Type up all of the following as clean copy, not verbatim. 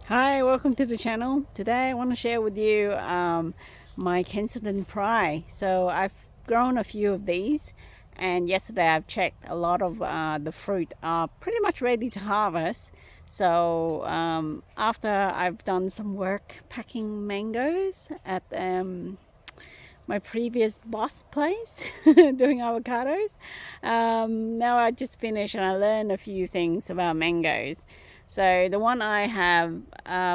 Hi, welcome to the channel. Today I want to share with you my Kensington Pry. So I've grown a few of these, and yesterday I've checked a lot of the fruit are pretty much ready to harvest. So after I've done some work packing mangoes at my previous boss place doing avocados, now I just finished and I learned a few things about mangoes. So the one I have,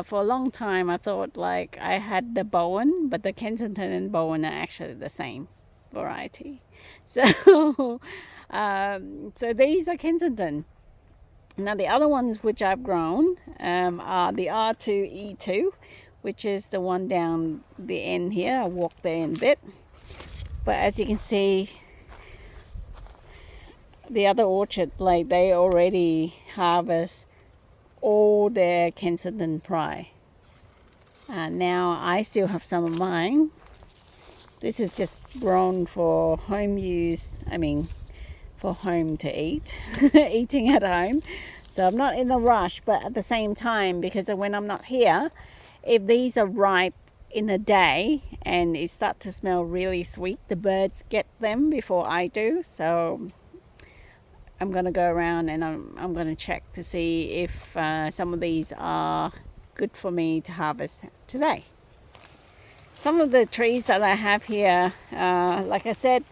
for a long time I thought like I had the Bowen, but the Kensington and Bowen are actually the same variety. So so these are Kensington. Now the other ones which I've grown are the R2E2, which is the one down the end here. I'll walk there in a bit. But as you can see, the other orchard, like they already harvest all their Kensington Pry. Now I still have some of mine. This is just grown for home use. I mean, for home to eat, eating at home. So I'm not in a rush, but at the same time, because when I'm not here, if these are ripe in a day and it start to smell really sweet, the birds get them before I do. So I'm going to go around and I'm going to check to see if some of these are good for me to harvest today. Some of the trees that I have here, like I said,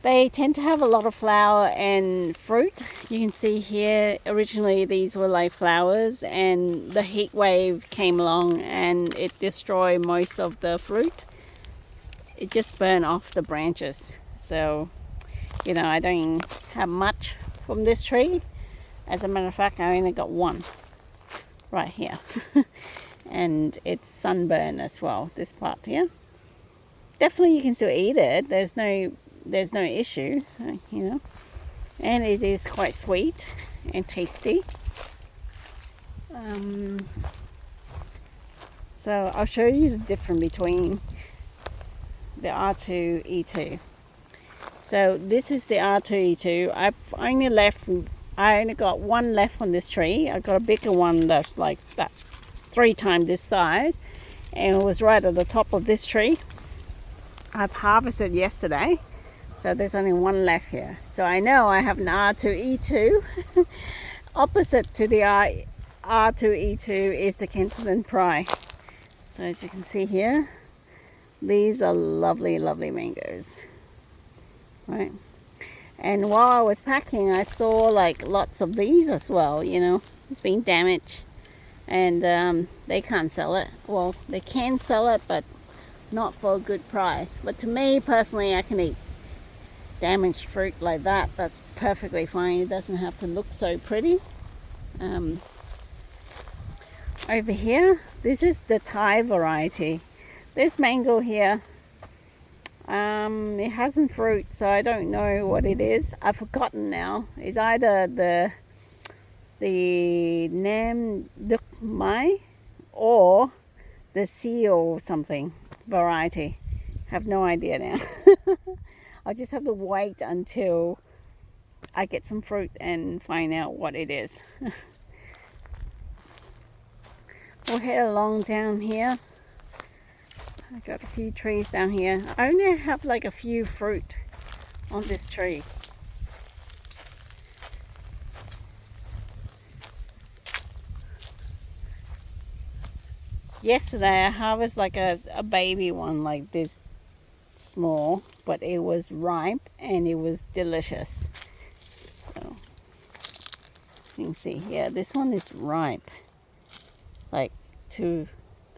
they tend to have a lot of flower and fruit. You can see here, originally these were like flowers, and the heat wave came along and it destroyed most of the fruit. It just burned off the branches. So, you know, I don't have much from this tree. As a matter of fact, I only got one right here. And it's sunburned as well, this part here. Definitely you can still eat it. There's no issue, you know. And it is quite sweet and tasty. So I'll show you the difference between the R2E2. So this is the R2E2. I only got one left on this tree. I got a bigger one that's like that 3 times this size, and it was right at the top of this tree. I've harvested yesterday, so there's only one left here. So I know I have an R2E2. Opposite to the R2E2 is the Kensington Pry. So as you can see here, these are lovely, lovely mangoes, right? And while I was packing, I saw like lots of these as well, you know. It's been damaged, and they can't sell it. Well, they can sell it, but not for a good price. But to me personally, I can eat damaged fruit like that. That's perfectly fine. It doesn't have to look so pretty. Over here, this is the Thai variety. This mango here, it hasn't fruit, so I don't know what it is. I've forgotten now. It's either the Nam Duk Mai or the seal or something variety. Have no idea now. I'll just have to wait until I get some fruit and find out what it is. We'll head along down here. I got a few trees down here. I only have like a few fruit on this tree. Yesterday I harvested like a baby one like this small, but it was ripe and it was delicious. So you can see here, this one is ripe, like to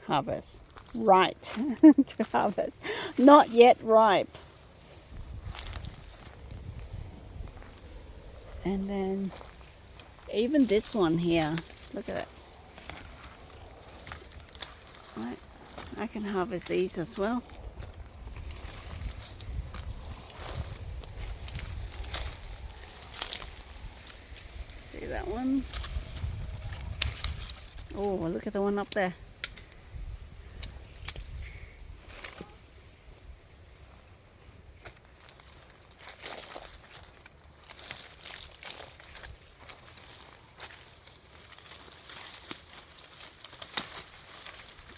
harvest. Right to harvest, not yet ripe. And then even this one here, look at it. Right, I can harvest these as well. See that one? Oh, look at the one up there.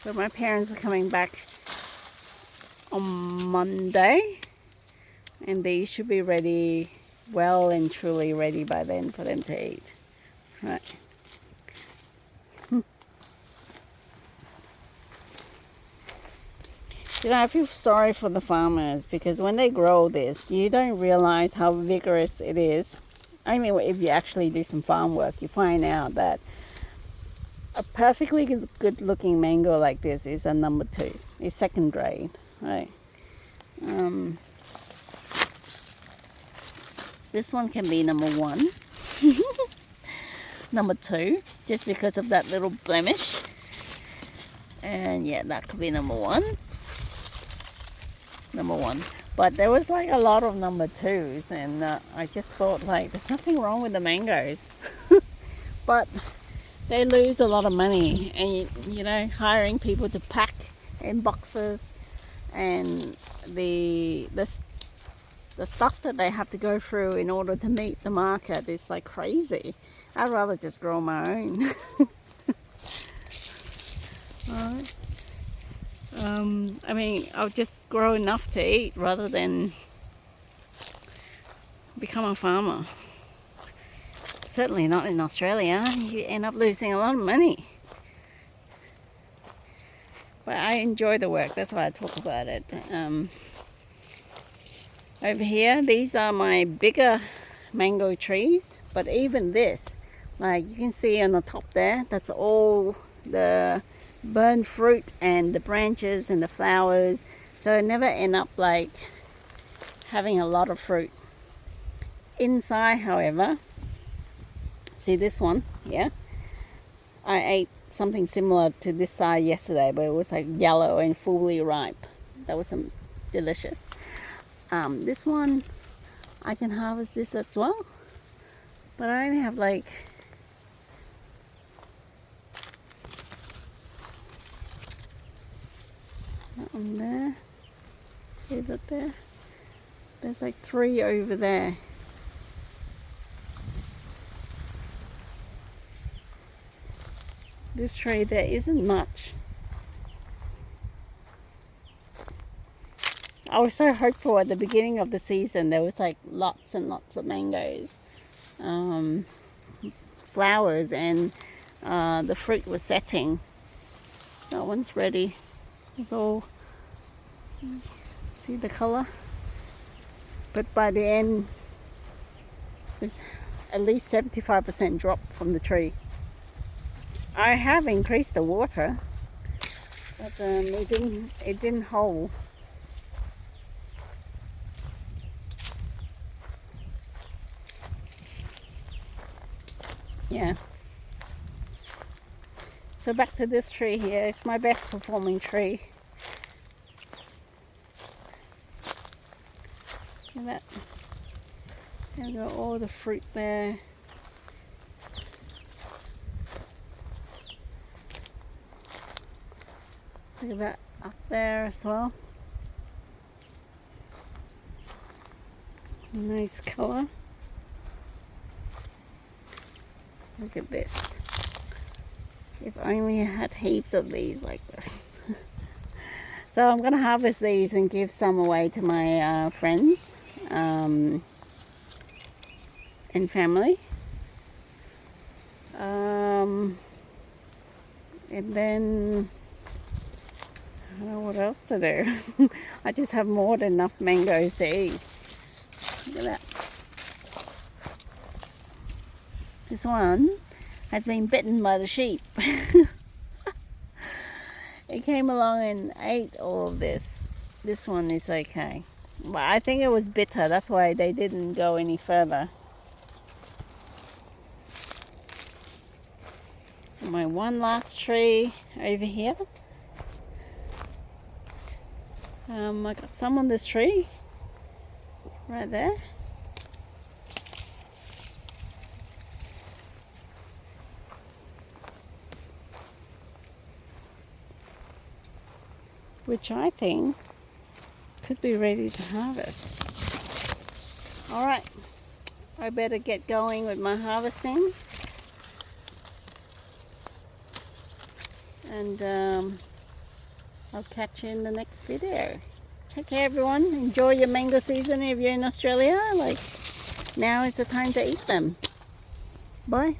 So my parents are coming back on Monday, and these should be ready, well and truly ready by then for them to eat. Right. You know, I feel sorry for the farmers because when they grow this, you don't realize how vigorous it is. I mean, if you actually do some farm work, you find out that a perfectly good looking mango like this is a number 2. It's second grade, right? This one can be number 1. Number 2, just because of that little blemish. And yeah, that could be number 1. Number 1. But there was like a lot of number 2s, and I just thought like there's nothing wrong with the mangoes. But they lose a lot of money, and you know, hiring people to pack in boxes, and the stuff that they have to go through in order to meet the market is like crazy. I'd rather just grow my own. Right. I mean, I'll just grow enough to eat rather than become a farmer. Certainly not in Australia. You end up losing a lot of money. But I enjoy the work. That's why I talk about it. Over here, these are my bigger mango trees. But even this, like you can see on the top there, that's all the burnt fruit and the branches and the flowers. So I never end up like having a lot of fruit. Inside, however, see this one, yeah? I ate something similar to this side yesterday, but it was like yellow and fully ripe. That was delicious. This one, I can harvest this as well, but I only have like that one there. See that there? There's like 3 over there. This tree, there isn't much. I was so hopeful at the beginning of the season. There was like lots and lots of mangoes, flowers, and the fruit was setting. That one's ready. It's all, see the color? But by the end, there's at least 75% drop from the tree. I have increased the water, but it didn't hold. Yeah. So back to this tree here. It's my best performing tree. Look at that. I've got all the fruit there. Look at that up there as well. Nice color. Look at this. If only I had heaps of these like this. So I'm going to harvest these and give some away to my friends and family. And then I don't know what else to do. I just have more than enough mangoes to eat. Look at that. This one has been bitten by the sheep. It came along and ate all of this. This one is okay. But I think it was bitter. That's why they didn't go any further. My one last tree over here. I got some on this tree. Right there. Which I think could be ready to harvest. Alright, I better get going with my harvesting. And I'll catch you in the next video. Take care, everyone. Enjoy your mango season if you're in Australia. Like, now is the time to eat them. Bye.